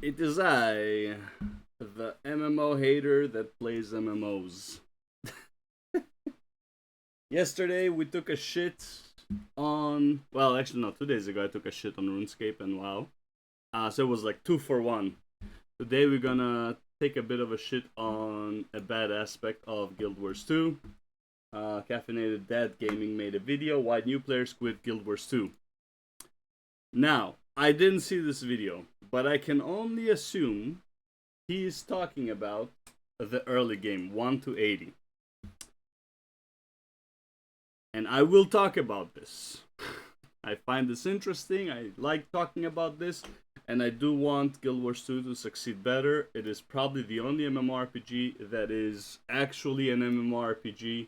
It is I, the MMO hater that plays MMOs. Yesterday we took a shit on. Well, actually, no, 2 days ago I took a shit on RuneScape and WoW. So it was like 2 for 1. Today we're gonna take a bit of a shit on a bad aspect of Guild Wars 2. Caffeinated Dad Gaming made a video why new players quit Guild Wars 2. Now, I didn't see this video, but I can only assume he is talking about the early game, 1 to 80. And I will talk about this. I find this interesting, I like talking about this, and I do want Guild Wars 2 to succeed better. It is probably the only MMORPG that is actually an MMORPG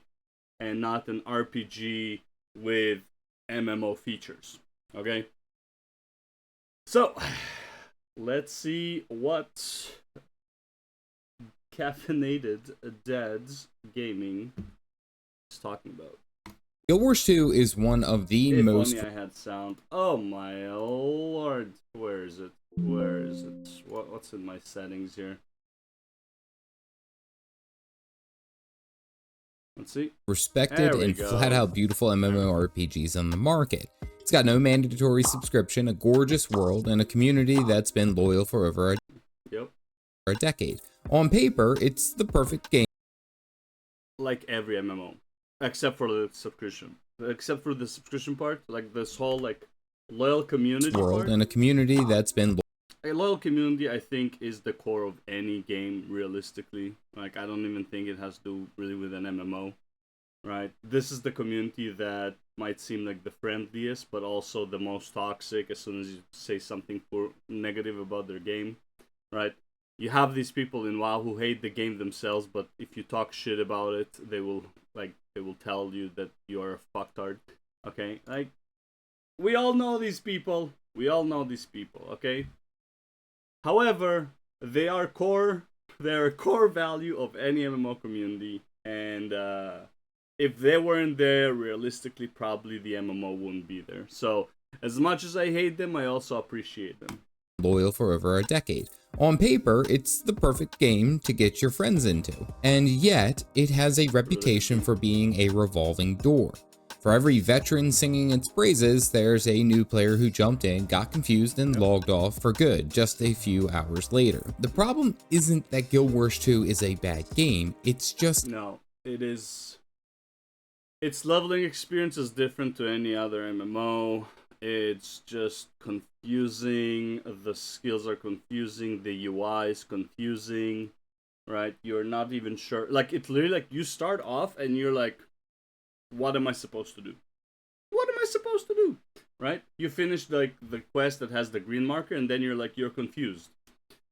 and not an RPG with MMO features. Okay? So, let's see what Caffeinated Dad's Gaming is talking about. Guild Wars 2 is one of the If most... only I had sound. Oh my lord. Where is it? Where is it? What's in my settings here? Let's see. respected and flat-out beautiful MMORPGs on the market. It's got no mandatory subscription, a gorgeous world, and a community that's been loyal for over a decade. On paper, it's the perfect game. Like every MMO. Except for the subscription. Except for the subscription part. Like this whole like loyal community world part. And a community that's been... A loyal community, I think, is the core of any game, realistically. Like, I don't even think it has to do really with an MMO, right? This is the community that might seem like the friendliest, but also the most toxic as soon as you say something negative about their game, right? You have these people in WoW who hate the game themselves, but if you talk shit about it, they will tell you that you're a fucktard, okay? Like, we all know these people. Okay? However, they are a core value of any MMO community, and if they weren't there, realistically, probably the MMO wouldn't be there. So, as much as I hate them, I also appreciate them. Loyal for over a decade. On paper, it's the perfect game to get your friends into, and yet it has a reputation for being a revolving door. For every veteran singing its praises, there's a new player who jumped in, got confused, and logged off for good just a few hours later. The problem isn't that Guild Wars 2 is a bad game, it's just... No, it is... Its leveling experience is different to any other MMO. It's just confusing, the skills are confusing, the UI is confusing, right? You're not even sure. Like, it's literally like, you start off and you're like, what am I supposed to do? What am I supposed to do? Right? You finish like the quest that has the green marker, and then you're confused.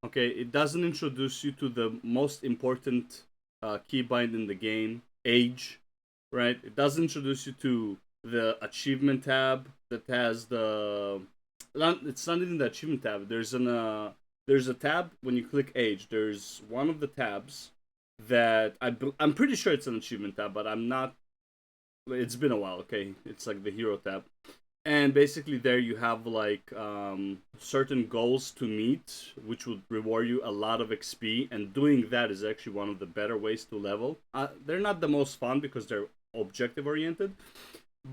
Okay, it doesn't introduce you to the most important keybind in the game, age. Right? It doesn't introduce you to the achievement tab that has the... It's not even the achievement tab. There's a tab when you click age. There's one of the tabs that I'm pretty sure it's an achievement tab, but I'm not. It's been a while, okay? It's like the hero tab. And basically there you have like certain goals to meet, which would reward you a lot of XP. And doing that is actually one of the better ways to level. They're not the most fun because they're objective oriented,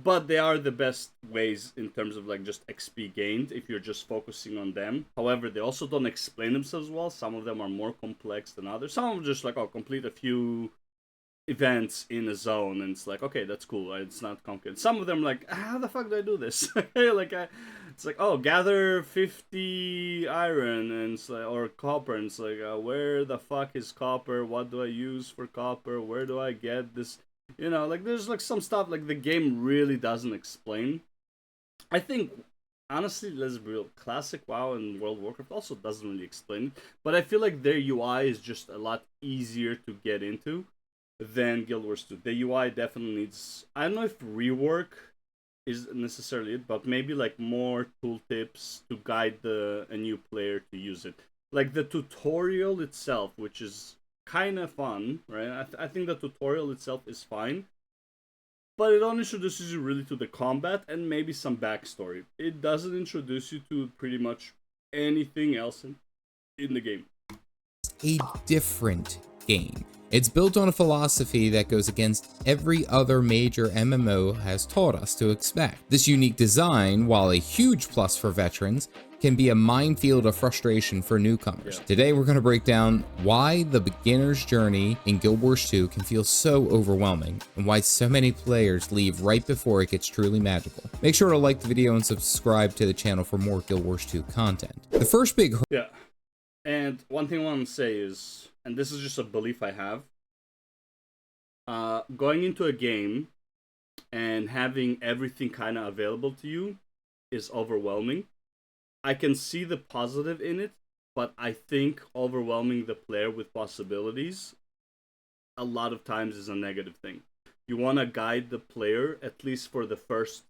but they are the best ways in terms of like just XP gained if you're just focusing on them. However, they also don't explain themselves well. Some of them are more complex than others. Some of them just like, oh, complete a few events in a zone, and it's like, okay, that's cool, right? It's not complicated. Some of them like, how the fuck do I do this? It's like, oh, gather 50 iron, and it's like, or copper, and it's like, where the fuck is copper? What do I use for copper? Where do I get this? You know, like, there's like some stuff like the game really doesn't explain. I think, honestly, let's be real, classic WoW and World of Warcraft also doesn't really explain it, but I feel like their UI is just a lot easier to get into than Guild Wars 2. The UI definitely needs, I don't know if rework is necessarily it, but maybe like more tooltips to guide a new player to use it. Like the tutorial itself, which is kind of fun, right? I think the tutorial itself is fine, but it only introduces you really to the combat and maybe some backstory. It doesn't introduce you to pretty much anything else in the game. A different game. It's built on a philosophy that goes against every other major MMO has taught us to expect. This unique design, while a huge plus for veterans, can be a minefield of frustration for newcomers. Yeah. Today we're going to break down why the beginner's journey in Guild Wars 2 can feel so overwhelming, and why so many players leave right before it gets truly magical. Make sure to like the video and subscribe to the channel for more Guild Wars 2 content. The first big Yeah. And one thing I want to say is, and this is just a belief I have, going into a game and having everything kind of available to you is overwhelming. I can see the positive in it, but I think overwhelming the player with possibilities a lot of times is a negative thing. You want to guide the player, at least for the first,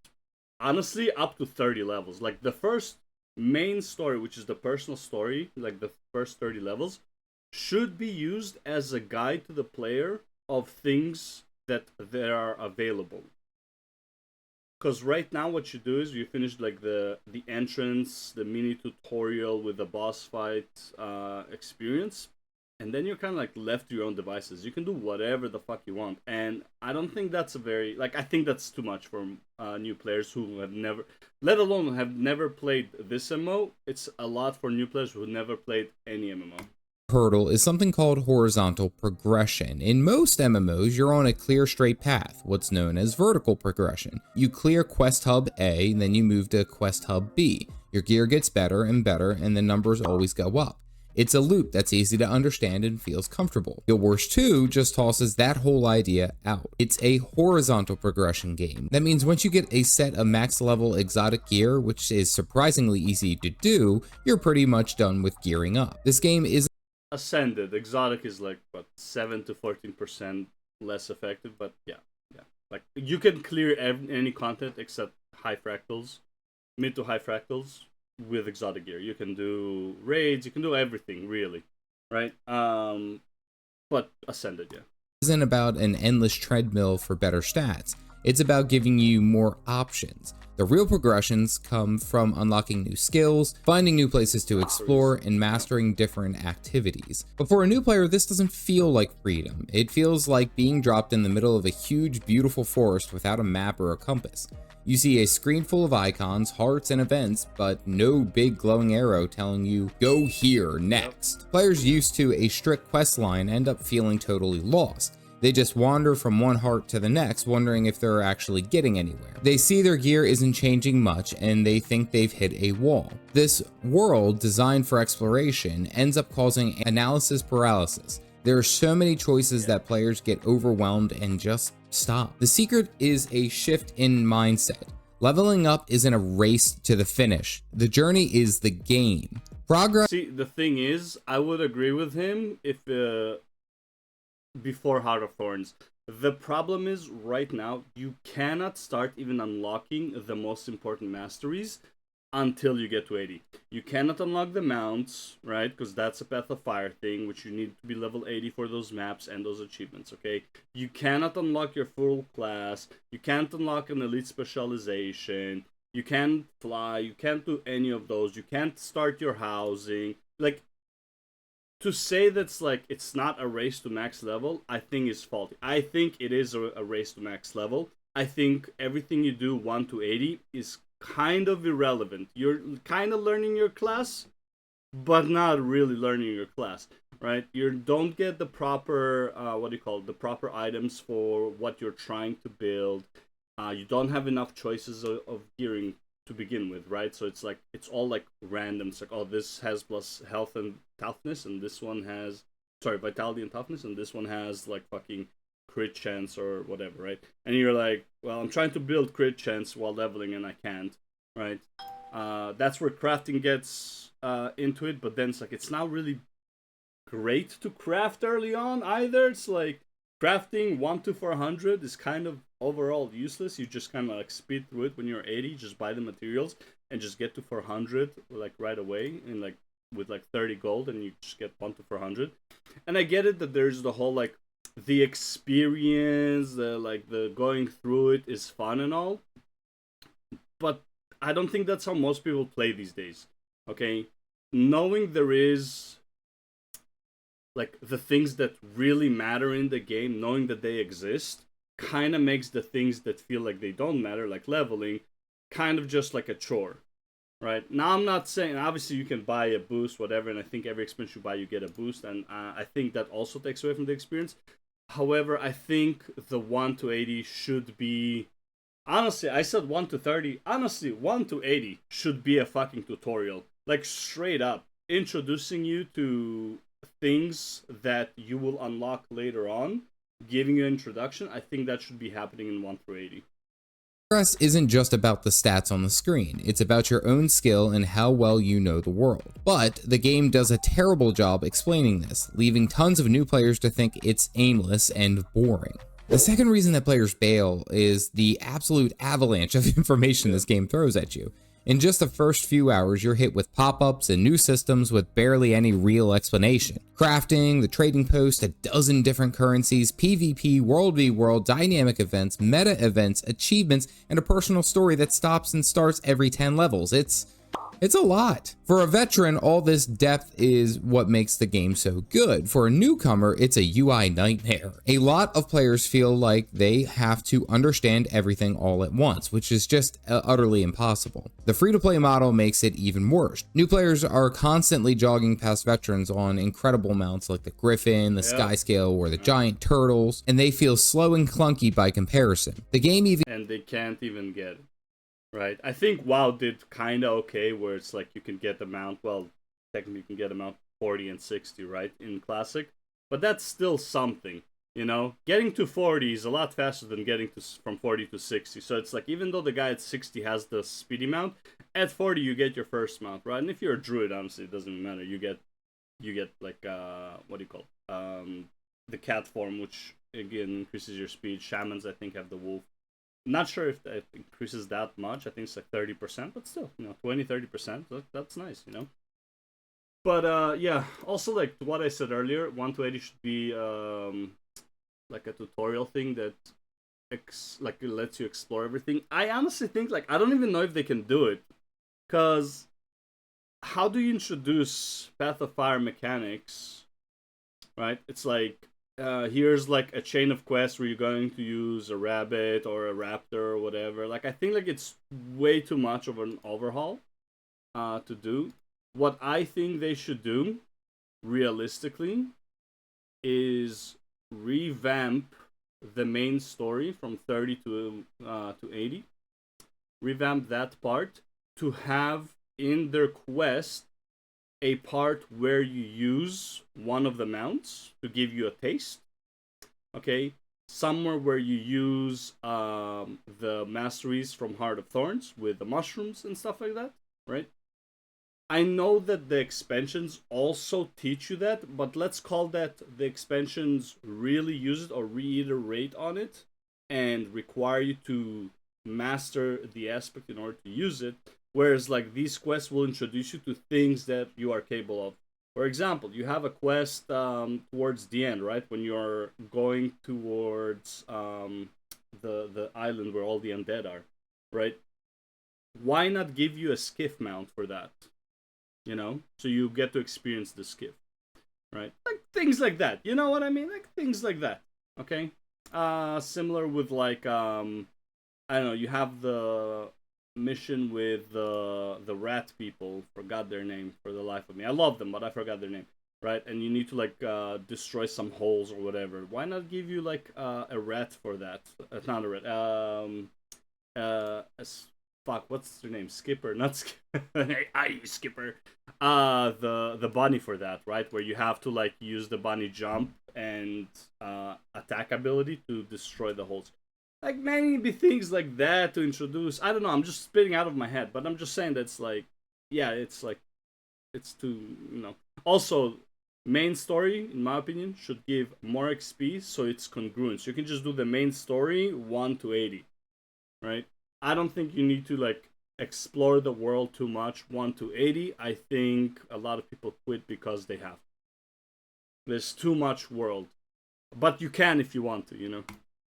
honestly, up to 30 levels. Like the first main story, which is the personal story, like the first 30 levels, should be used as a guide to the player of things that there are available. Because right now what you do is you finish like the entrance, the mini tutorial with the boss fight experience, and then you're kind of like left to your own devices. You can do whatever the fuck you want, and I don't think that's a very, like, I think that's too much for new players who have never, let alone have never played this MMO. It's a lot for new players who never played any MMO. hurdle is something called horizontal progression. In most MMOs, you're on a clear straight path, what's known as vertical progression. You clear Quest Hub A, then you move to Quest Hub B. Your gear gets better and better, and the numbers always go up. It's a loop that's easy to understand and feels comfortable. Guild Wars 2 just tosses that whole idea out. It's a horizontal progression game. That means once you get a set of max level exotic gear, which is surprisingly easy to do, you're pretty much done with gearing up. This game is Ascended exotic is like what, 7 to 14% less effective, but yeah, like you can clear any content except high fractals, mid to high fractals with exotic gear. You can do raids, you can do everything really, right? But ascended, yeah, isn't about an endless treadmill for better stats. It's about giving you more options. The real progressions come from unlocking new skills, finding new places to explore, and mastering different activities. But for a new player, this doesn't feel like freedom. It feels like being dropped in the middle of a huge, beautiful forest without a map or a compass. You see a screen full of icons, hearts, and events, but no big glowing arrow telling you, go here next. Players used to a strict quest line end up feeling totally lost. They just wander from one heart to the next, wondering if they're actually getting anywhere. They see their gear isn't changing much, and they think they've hit a wall. This world, designed for exploration, ends up causing analysis paralysis. There are so many choices that players get overwhelmed and just stop. The secret is a shift in mindset. Leveling up isn't a race to the finish. The journey is the game. Progress. See, the thing is, I would agree with him if before Heart of Thorns. The problem is right now you cannot start even unlocking the most important masteries until you get to 80. You cannot unlock the mounts, right? Because that's a Path of Fire thing, which you need to be level 80 for those maps and those achievements, okay? You cannot unlock your full class. You can't unlock an elite specialization. You can't fly. You can't do any of those. You can't start your housing. Like, to say that's like it's not a race to max level, I think is faulty. I think it is a race to max level. I think everything you do 1 to 80 is kind of irrelevant. You're kind of learning your class, but not really learning your class, right? You don't get the proper the proper items for what you're trying to build. You don't have enough choices of gearing to begin with, right? So it's like it's all like random. It's like, oh, this has plus health and toughness, and this one has vitality and toughness, and this one has like fucking crit chance or whatever, right? And you're like, well, I'm trying to build crit chance while leveling and I can't, right? That's where crafting gets into it, but then it's like it's not really great to craft early on either. It's like crafting 1 to 400 is kind of overall useless. You just kind of like speed through it when you're 80, just buy the materials and just get to 400 like right away in like with like 30 gold, and you just get 1 to 400. And I get it that there's the whole like the experience, the going through it is fun and all, but I don't think that's how most people play these days. Okay, knowing there is like the things that really matter in the game, knowing that they exist, kind of makes the things that feel like they don't matter, like leveling, kind of just like a chore. Right now, I'm not saying obviously you can buy a boost, whatever, and I think every expansion you buy you get a boost, and I think that also takes away from the experience. However, I think the 1 to 80 should be, honestly, I said 1 to 30. Honestly, 1 to 80 should be a fucking tutorial, like straight up introducing you to things that you will unlock later on, giving you an introduction. I think that should be happening in 1 through 80. Progress isn't just about the stats on the screen, it's about your own skill and how well you know the world. But the game does a terrible job explaining this, leaving tons of new players to think it's aimless and boring. The second reason that players bail is the absolute avalanche of information this game throws at you. In just the first few hours, you're hit with pop-ups and new systems with barely any real explanation. Crafting, the trading post, a dozen different currencies, PvP, World v World, dynamic events, meta events, achievements, and a personal story that stops and starts every 10 levels. It's a lot. For a veteran, all this depth is what makes the game so good. For a newcomer, it's a UI nightmare. A lot of players feel like they have to understand everything all at once, which is just utterly impossible. The free-to-play model makes it even worse. New players are constantly jogging past veterans on incredible mounts like the Griffin, the Sky Scale, or the giant turtles, and they feel slow and clunky by comparison. The game even And they can't even get it. Right. I think WoW did kind of okay, where it's like you can get the mount. Well, technically you can get a mount 40 and 60, right, in Classic, but that's still something. You know, getting to 40 is a lot faster than getting to from 40 to 60. So it's like even though the guy at 60 has the speedy mount, at 40 you get your first mount, right? And if you're a druid, honestly, it doesn't matter. You get like what do you call it? The cat form, which again increases your speed. Shamans, I think, have the wolf. Not sure if it increases that much. I think it's like 30%, but still, 20-30%. That's nice, But yeah, also like what I said earlier, 1 to 80 should be like a tutorial thing that like it lets you explore everything. I honestly think like I don't even know if they can do it, cause how do you introduce Path of Fire mechanics? Right? It's like here's like a chain of quests where you're going to use a rabbit or a raptor or whatever. Like I think like it's way too much of an overhaul to do. What I think they should do, realistically, is revamp the main story from 30 to 80. Revamp that part to have in their quest a part where you use one of the mounts to give you a taste. Okay, somewhere where you use the masteries from Heart of Thorns with the mushrooms and stuff like that, right? I know that the expansions also teach you that, but let's call that the expansions really use it or reiterate on it and require you to master the aspect in order to use it. Whereas, like, these quests will introduce you to things that you are capable of. For example, you have a quest towards the end, right? When you're going towards the island where all the undead are, right? Why not give you a skiff mount for that? So you get to experience the skiff, right? Like things like that. You know what I mean? Like things like that. Okay. Similar with like I don't know. You have the mission with the rat people. Forgot their name for the life of me. I love them, but I forgot their name. Right, and you need to like destroy some holes or whatever. Why not give you like a rat for that? Not a rat. Fuck, what's their name? Skipper, not Skipper. I Skipper. The bunny for that, right? Where you have to like use the bunny jump and attack ability to destroy the holes. Like maybe things like that to introduce. I don't know. I'm just spitting out of my head, but I'm just saying that's like, yeah, it's like it's too. Also, main story, in my opinion, should give more XP so it's congruent. So you can just do the main story 1 to 80, right? I don't think you need to like explore the world too much 1 to 80. I think a lot of people quit because they have. There's too much world. But you can if you want to.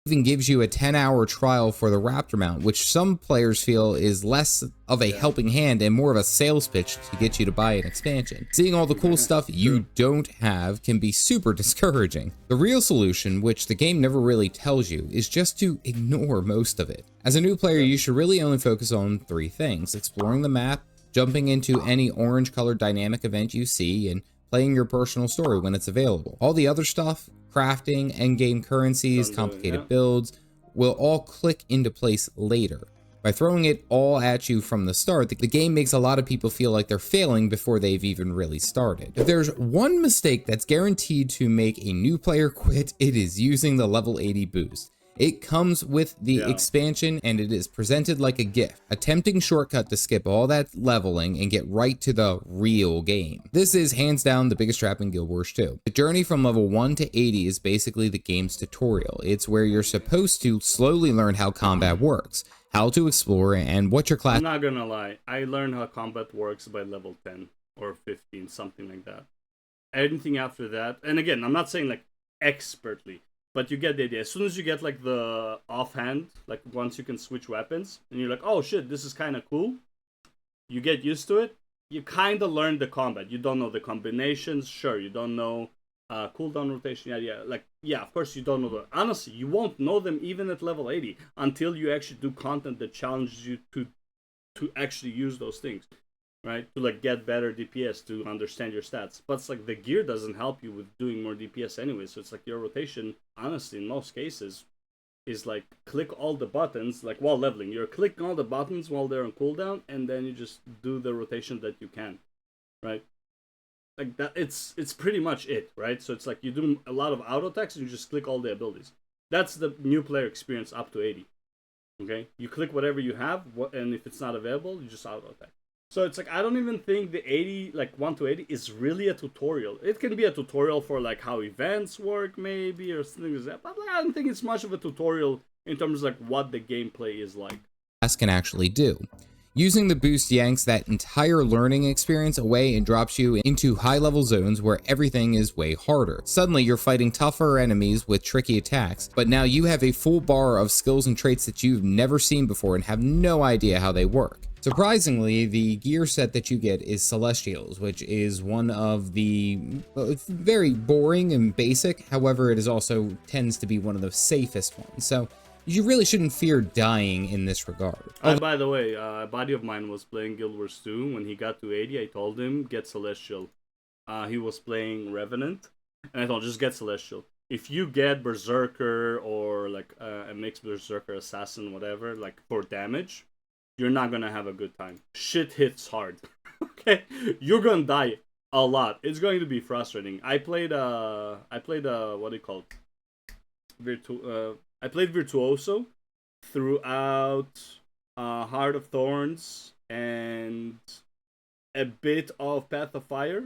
Even gives you a 10-hour trial for the Raptor mount, which some players feel is less of a helping hand and more of a sales pitch to get you to buy an expansion. Seeing all the cool stuff you don't have can be super discouraging. The real solution, which the game never really tells you, is just to ignore most of it. As a new player, you should really only focus on 3 things: exploring the map, jumping into any orange colored dynamic event you see, and playing your personal story when it's available. All the other stuff, crafting, endgame currencies, complicated builds, will all click into place later. By throwing it all at you from the start, the game makes a lot of people feel like they're failing before they've even really started. If there's one mistake that's guaranteed to make a new player quit, it is using the level 80 boost. It comes with the expansion and it is presented like a gift, a tempting shortcut to skip all that leveling and get right to the real game. This is hands down the biggest trap in Guild Wars 2. The journey from level 1 to 80 is basically the game's tutorial. It's where you're supposed to slowly learn how combat works, how to explore, and what your class— I'm not gonna lie, I learned how combat works by level 10 or 15, something like that. Anything after that, and again, I'm not saying like expertly, but you get the idea. As soon as you get like the offhand, like once you can switch weapons, and you're like, oh shit, this is kind of cool, you get used to it, you kind of learn the combat. You don't know the combinations, sure, you don't know cooldown rotation, of course you don't know them. Honestly, you won't know them even at level 80 until you actually do content that challenges you to actually use those things, right? To like get better DPS, to understand your stats. But it's like the gear doesn't help you with doing more DPS anyway, so it's like your rotation, honestly, in most cases, is like click all the buttons, like while leveling. You're clicking all the buttons while they're on cooldown, and then you just do the rotation that you can, right? Like that, it's pretty much it, right? So it's like you do a lot of auto attacks and you just click all the abilities. That's the new player experience up to 80. Okay, you click whatever you have, and if it's not available, you just auto attack. So it's like I don't even think the 80, like 1 to 80, is really a tutorial. It can be a tutorial for like how events work, maybe, or something like that. But I don't think it's much of a tutorial in terms of like what the gameplay is like. Can actually do. Using the boost yanks that entire learning experience away and drops you into high-level zones where everything is way harder. Suddenly, you're fighting tougher enemies with tricky attacks, but now you have a full bar of skills and traits that you've never seen before and have no idea how they work. Surprisingly, the gear set that you get is Celestials, which is one of the very boring and basic. However, it is also tends to be one of the safest ones. So you really shouldn't fear dying in this regard. By the way, a buddy of mine was playing Guild Wars 2. When he got to 80, I told him, get Celestial. He was playing Revenant, and I told him, just get Celestial. If you get Berserker or like a mixed Berserker Assassin, whatever, like for damage, you're not gonna have a good time. Shit hits hard. Okay? You're gonna die a lot. It's going to be frustrating. I played what do you call it? I played Virtuoso throughout Heart of Thorns and a bit of Path of Fire.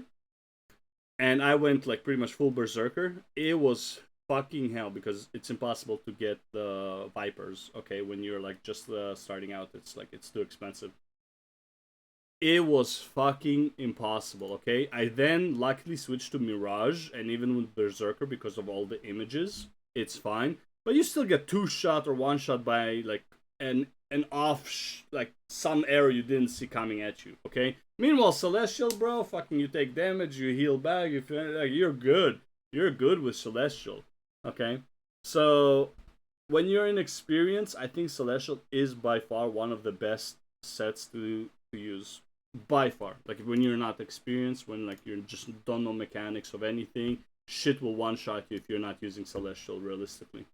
And I went like pretty much full Berserker. It was fucking hell because it's impossible to get the Vipers, okay? When you're like just starting out, it's too expensive. It was fucking impossible, okay? I then luckily switched to Mirage, and even with Berserker, because of all the images, it's fine. But you still get 2-shot or 1-shot by like an like some arrow you didn't see coming at you. Okay. Meanwhile, Celestial, bro, fucking you take damage, you heal back, you're good. You're good with Celestial. Okay. So when you're in experience, I think Celestial is by far one of the best sets to use. By far. Like when you're not experienced, when like you just don't know mechanics of anything, shit will one-shot you if you're not using Celestial realistically.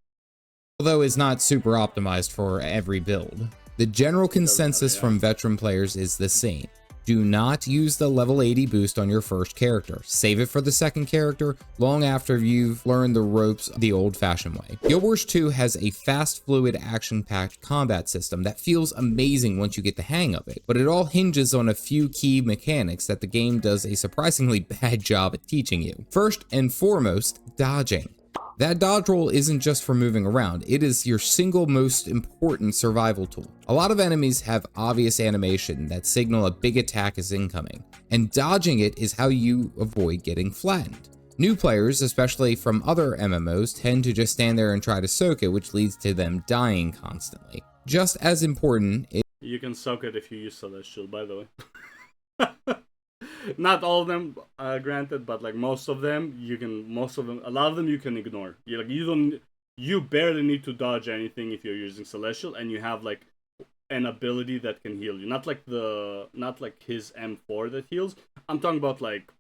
Although it's not super optimized for every build. The general consensus from veteran players is the same. Do not use the level 80 boost on your first character. Save it for the second character long after you've learned the ropes the old-fashioned way. Guild Wars 2 has a fast, fluid, action-packed combat system that feels amazing once you get the hang of it, but it all hinges on a few key mechanics that the game does a surprisingly bad job at teaching you. First and foremost, dodging. That dodge roll isn't just for moving around, it is your single most important survival tool. A lot of enemies have obvious animation that signal a big attack is incoming, and dodging it is how you avoid getting flattened. New players, especially from other MMOs, tend to just stand there and try to soak it, which leads to them dying constantly. Just as important is You can soak it if you use Celestial, by the way. Not all of them, granted, but like most of them, you can. Most of them, a lot of them, you can ignore. You don't. You barely need to dodge anything if you're using Celestial, and you have like an ability that can heal you. Not like his M4 that heals. I'm talking about like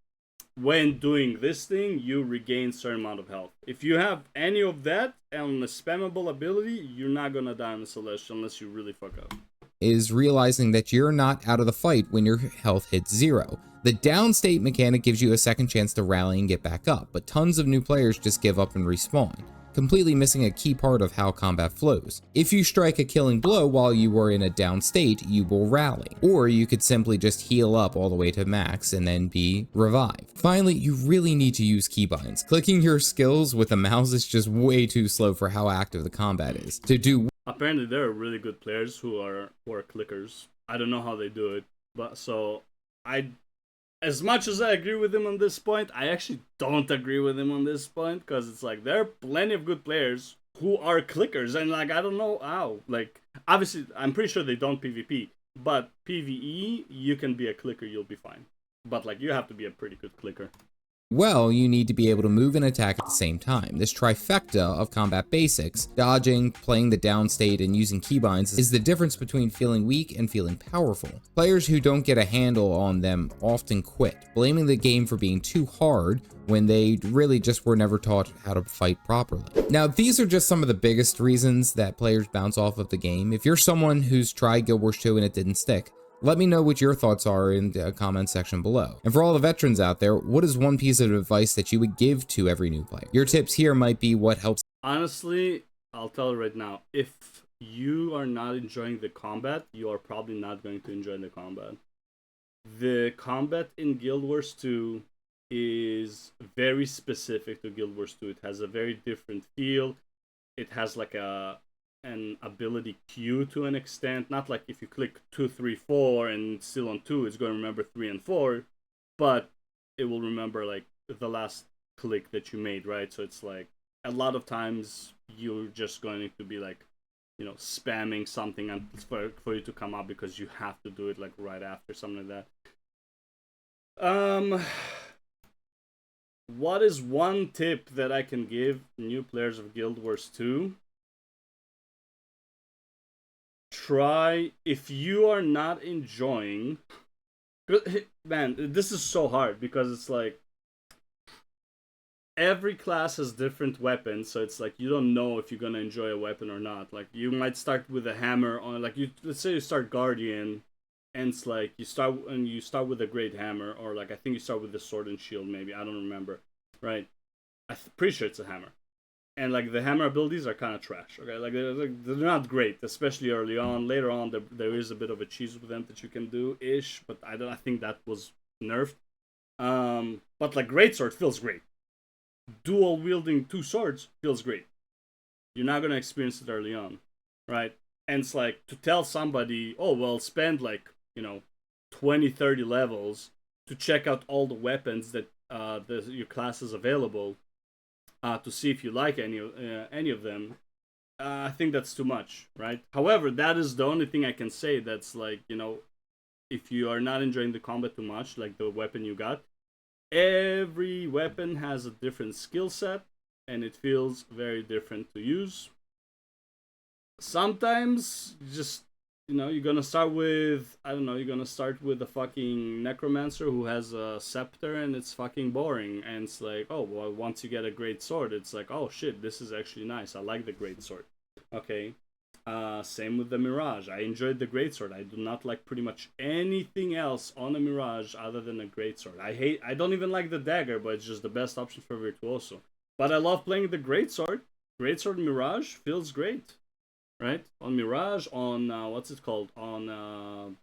when doing this thing, you regain certain amount of health. If you have any of that and a spammable ability, you're not gonna die on the Celestial unless you really fuck up. is realizing that you're not out of the fight when your health hits 0. The downstate mechanic gives you a second chance to rally and get back up, but tons of new players just give up and respawn, completely missing a key part of how combat flows. If you strike a killing blow while you were in a down state, you will rally, or you could simply just heal up all the way to max and then be revived. Finally, you really need to use keybinds. Clicking your skills with a mouse is just way too slow for how active the combat is. To do Apparently, there are really good players who are clickers. I don't know how they do it, but so I, as much as I agree with him on this point, I actually don't agree with him on this point because it's like there are plenty of good players who are clickers, and like I don't know how. Like obviously, I'm pretty sure they don't PvP, but PvE you can be a clicker, you'll be fine. But like you have to be a pretty good clicker. well, you need to be able to move and attack at the same time. This trifecta of combat basics, dodging, playing the down state, and using keybinds is the difference between feeling weak and feeling powerful. Players who don't get a handle on them often quit, blaming the game for being too hard when they really just were never taught how to fight properly. Now, these are just some of the biggest reasons that players bounce off of the game. If you're someone who's tried Guild Wars 2 and it didn't stick, let me know what your thoughts are in the comment section below. And for all the veterans out there, what is one piece of advice that you would give to every new player? Your tips here might be what helps. Honestly, I'll tell you right now, if you are not enjoying the combat, you are probably not going to enjoy the combat. The combat in Guild Wars 2 is very specific to Guild Wars 2. It has a very different feel. It has like an ability queue to an extent. Not like if you click 2, 3, 4 and still on 2, it's going to remember 3 and 4, but it will remember like the last click that you made, right? So it's like a lot of times you're just going to be like, spamming something and for you to come up because you have to do it like right after, something like that. What is one tip that I can give new players of Guild Wars 2? Try, if you are not enjoying, man, this is so hard because it's like every class has different weapons, so it's like you don't know if you're gonna enjoy a weapon or not. Like you might start with a hammer on, like let's say you start Guardian, and it's like you start with a great hammer, or like I think you start with the sword and shield, maybe, I don't remember, right? I'm pretty sure it's a hammer. And like the hammer abilities are kind of trash. Okay, like they're not great, especially early on. Later on, there is a bit of a cheese with them that you can do ish, but I think that was nerfed. But like greatsword feels great. Dual wielding 2 swords feels great. You're not gonna experience it early on, right? And it's like to tell somebody, oh well, spend like 20, 30 levels to check out all the weapons that your class is available. To see if you like any of them, I think that's too much, right? However, that is the only thing I can say that's like, if you are not enjoying the combat too much, like the weapon you got, every weapon has a different skill set, and it feels very different to use. Sometimes, just you're gonna start with, I don't know, you're gonna start with a fucking necromancer who has a scepter and it's fucking boring, and it's like, oh well, once you get a great sword, it's like, oh shit, this is actually nice, I like the great sword. Okay. Same with the Mirage. I enjoyed the greatsword. I do not like pretty much anything else on a Mirage other than a greatsword. I don't even like the dagger, but it's just the best option for Virtuoso. But I love playing the greatsword. Greatsword Mirage feels great, right? On Mirage, on what's it called? On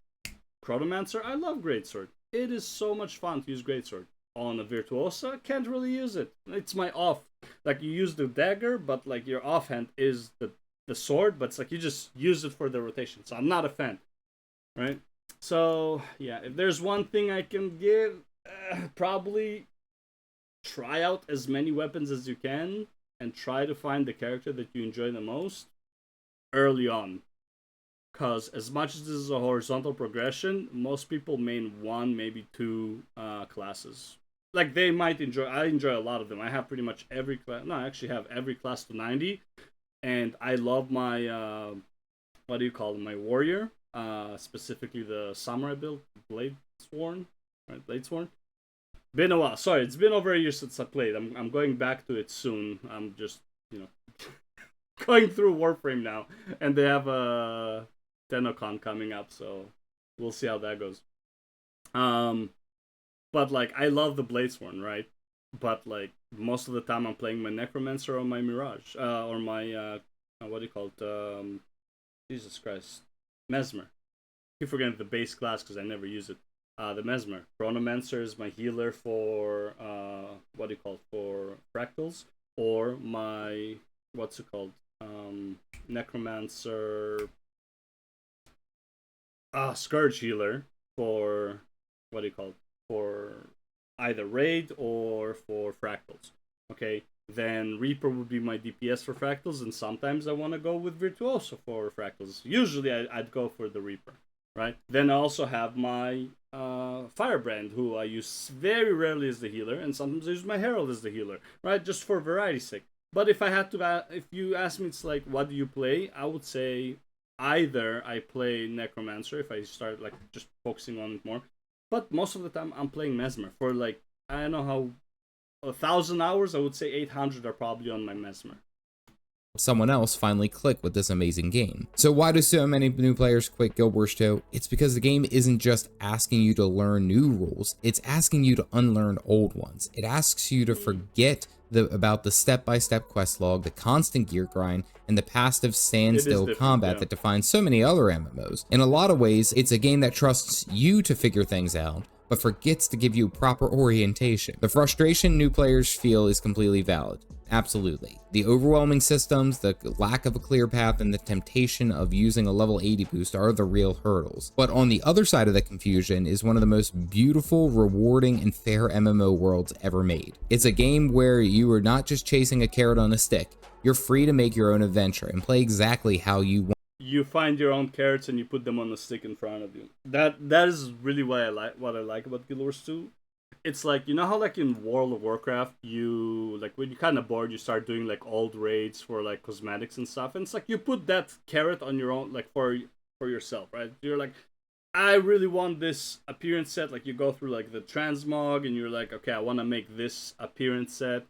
Chronomancer, I love greatsword. It is so much fun to use greatsword. On a Virtuosa, can't really use it. It's my off. Like you use the dagger, but like your offhand is the sword, but it's like you just use it for the rotation. So I'm not a fan, right? So yeah, if there's one thing I can give, probably try out as many weapons as you can and try to find the character that you enjoy the most early on. Because as much as this is a horizontal progression, most people main one, maybe two classes. Like they might enjoy. I enjoy a lot of them. I have pretty much every class. No, I actually have every class to 90, and I love my what do you call them? My warrior, specifically the samurai build, blade sworn, right? Blade sworn. Been a while. Sorry, it's been over a year since I played. I'm going back to it soon. I'm just going through Warframe now, and they have a Denocon coming up, so we'll see how that goes. Um, but like I love the Bladesworn, right? But like most of the time I'm playing my Necromancer or my Mirage, or my what do you call it? Jesus Christ, Mesmer. I keep forgetting the base class because I never use it. The Mesmer. Chronomancer is my healer for what do you call it? For fractals, or my what's it called? Necromancer Scourge healer for what do you call it? For either raid or for fractals. Okay, then Reaper would be my DPS for fractals, and sometimes I want to go with Virtuoso for fractals. Usually I'd go for the Reaper, right? Then I also have my Firebrand, who I use very rarely as the healer, and sometimes I use my Herald as the healer, right? Just for variety's sake. But if I had to, if you ask me, it's like, what do you play? I would say either I play Necromancer if I start like just focusing on it more, but most of the time I'm playing Mesmer for like I don't know how 1,000 hours. I would say 800 are probably on my Mesmer. Someone else finally click with this amazing game. So why do so many new players quit Guild Wars 2? It's because the game isn't just asking you to learn new rules, it's asking you to unlearn old ones. It asks you to forget about the step-by-step quest log, the constant gear grind, and the passive standstill combat that defines so many other MMOs. In a lot of ways, it's a game that trusts you to figure things out, but forgets to give you proper orientation. The frustration new players feel is completely valid. Absolutely. The overwhelming systems, the lack of a clear path, and the temptation of using a level 80 boost are the real hurdles. But on the other side of the confusion is one of the most beautiful, rewarding, and fair MMO worlds ever made. It's a game where you are not just chasing a carrot on a stick, you're free to make your own adventure and play exactly how you want. You find your own carrots and you put them on the stick in front of you. That is really what I like about Guild Wars 2. It's like, you know how like in World of Warcraft, you like when you're kind of bored, you start doing like old raids for like cosmetics and stuff, and it's like you put that carrot on your own, like for yourself, right? You're like, I really want this appearance set. Like you go through like the transmog, and you're like, okay, I want to make this appearance set.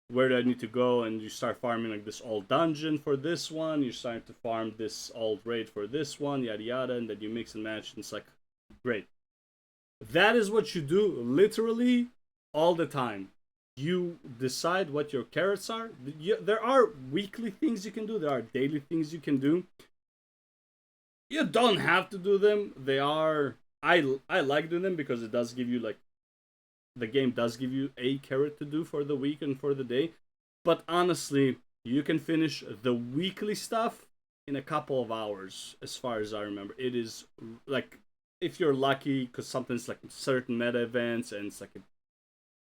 Where do I need to go? And you start farming like this old dungeon for this one. You're starting to farm this old raid for this one, yada yada, and then you mix and match, and it's like, great. That is what you do literally all the time. You decide what your carrots are. There are weekly things you can do, there are daily things you can do. You don't have to do them. They are. I like doing them because it does give you like. The game does give you a carrot to do for the week and for the day. But honestly, you can finish the weekly stuff in a couple of hours, as far as I remember. It is like if you're lucky, because sometimes like certain meta events and it's like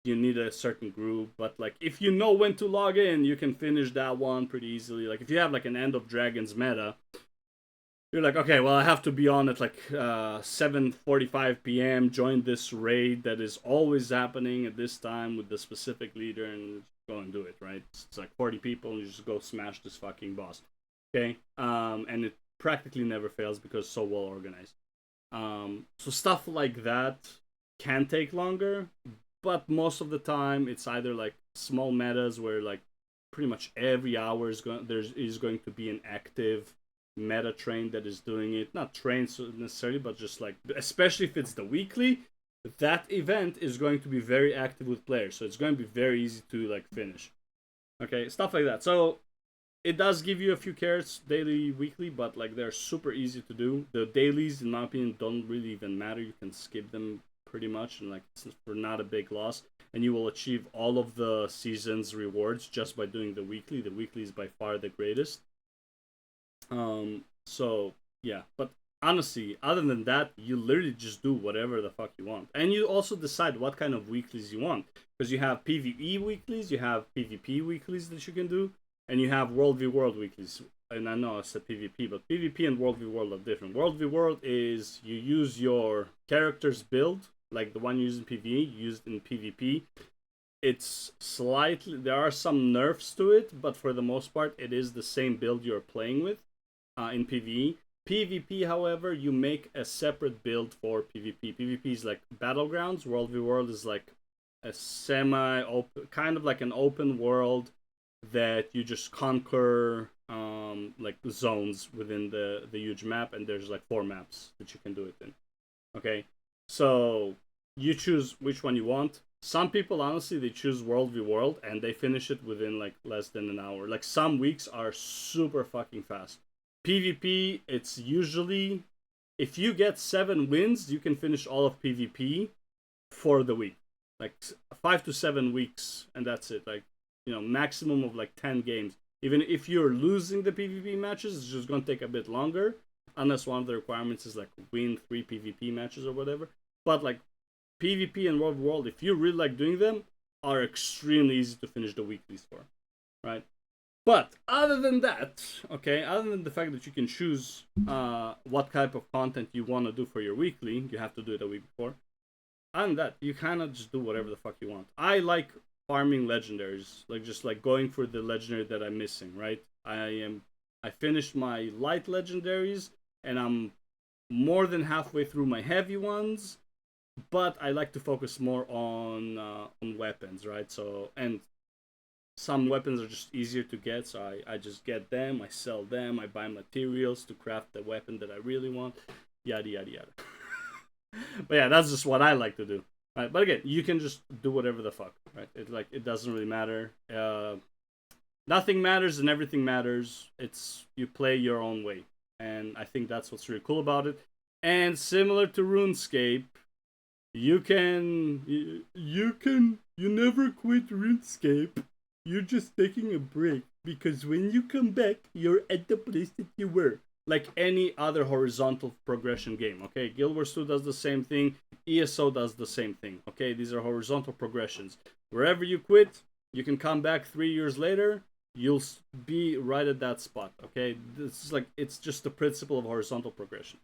you need a certain group. But like if you know when to log in, you can finish that one pretty easily. Like if you have like an End of Dragons meta, you're like, okay, well, I have to be on at like 7:45 p.m. Join this raid that is always happening at this time with the specific leader, and go and do it, right? It's like 40 people, and you just go smash this fucking boss, okay? And it practically never fails because it's so well organized. So stuff like that can take longer, but most of the time it's either like small metas where like pretty much every hour is going to be an active meta train that is doing it. Not train necessarily, but just like, especially if it's the weekly, that event is going to be very active with players, so it's going to be very easy to like finish. Okay, stuff like that. So it does give you a few carrots daily, weekly, but like they're super easy to do. The dailies, in my opinion, don't really even matter. You can skip them pretty much, and like it's for not a big loss. And you will achieve all of the season's rewards just by doing the weekly. The weekly is by far the greatest. So yeah, but honestly, other than that, you literally just do whatever the fuck you want. And you also decide what kind of weeklies you want. Because you have PvE weeklies, you have PvP weeklies that you can do, and you have World v World weeklies. And I know I said PvP, but PvP and World v World are different. World v World is you use your character's build, like the one you use in PvE, used in PvP. It's slightly, there are some nerfs to it, but for the most part, it is the same build you're playing with in PvE. PvP, however, you make a separate build for PvP. PvP is like Battlegrounds. World v World is like a semi-open, kind of like an open world that you just conquer like zones within the huge map, and there's like 4 maps that you can do it in. Okay, so you choose which one you want. Some people, honestly, they choose World v World and they finish it within like less than an hour. Like some weeks are super fucking fast. PvP, it's usually, if you get 7 wins, you can finish all of PvP for the week. Like 5 to 7 weeks, and that's it. Like, you know, maximum of like 10 games. Even if you're losing the PvP matches, it's just gonna take a bit longer, unless one of the requirements is like win 3 PvP matches or whatever. But like PvP and World World, if you really like doing them, are extremely easy to finish the weeklies for, right? But other than that, okay, other than the fact that you can choose what type of content you want to do for your weekly, you have to do it a week before. Other than that, you kind of just do whatever the fuck you want. I like farming legendaries, like just like going for the legendary that I'm missing, right? I finished my light legendaries, and I'm more than halfway through my heavy ones, but I like to focus more on weapons, right? So, and some weapons are just easier to get, so I just get them, I sell them, I buy materials to craft the weapon that I really want, yada yada yada. But yeah, that's just what I like to do. Right? But again, you can just do whatever the fuck, right? It doesn't really matter. Nothing matters and everything matters. It's you play your own way, and I think that's what's really cool about it. And similar to RuneScape, you never quit RuneScape. You're just taking a break because when you come back, you're at the place that you were. Like any other horizontal progression game, okay? Guild Wars 2 does the same thing. ESO does the same thing, okay? These are horizontal progressions. Wherever you quit, you can come back 3 years later. You'll be right at that spot, okay? This is like, it's just the principle of horizontal progression.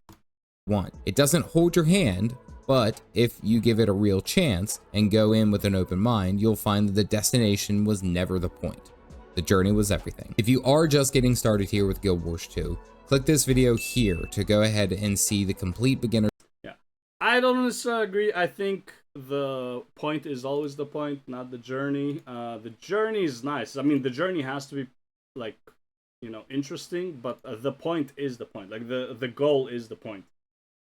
It doesn't hold your hand, but if you give it a real chance and go in with an open mind, you'll find that the destination was never the point. The journey was everything. If you are just getting started here with Guild Wars 2, click this video here to go ahead and see the complete beginner. Yeah, I don't necessarily agree. I think the point is always the point, not the journey. The journey is nice. I mean, the journey has to be like, you know, interesting, but the point is the point. Like the goal is the point.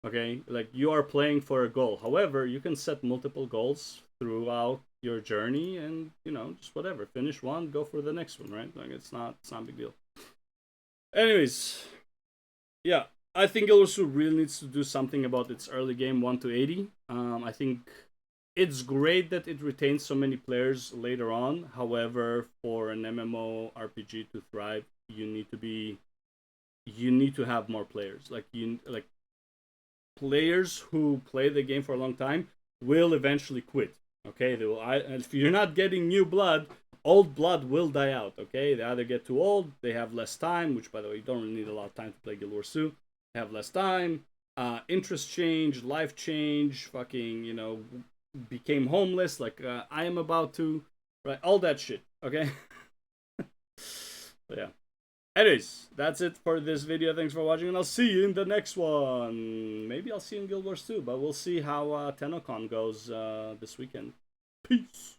Okay, like you are playing for a goal. However, you can set multiple goals throughout your journey, and you know, just whatever. Finish one, go for the next one, right? Like it's not a big deal. Anyways, yeah, I think Guild Wars 2 really needs to do something about its early game 1 to 80. I think it's great that it retains so many players later on. However, for an MMO RPG to thrive, you need to have more players. Like players who play the game for a long time will eventually quit. Okay, if you're not getting new blood, old blood will die out. Okay, they either get too old, they have less time, which by the way, you don't really need a lot of time to play Guild Wars 2. They have less time, interest change, life change, fucking, you know, became homeless like I am about to, right? All that shit. Okay. But yeah. Anyways, that's it for this video. Thanks for watching, and I'll see you in the next one. Maybe I'll see you in Guild Wars 2, but we'll see how TennoCon goes this weekend. Peace!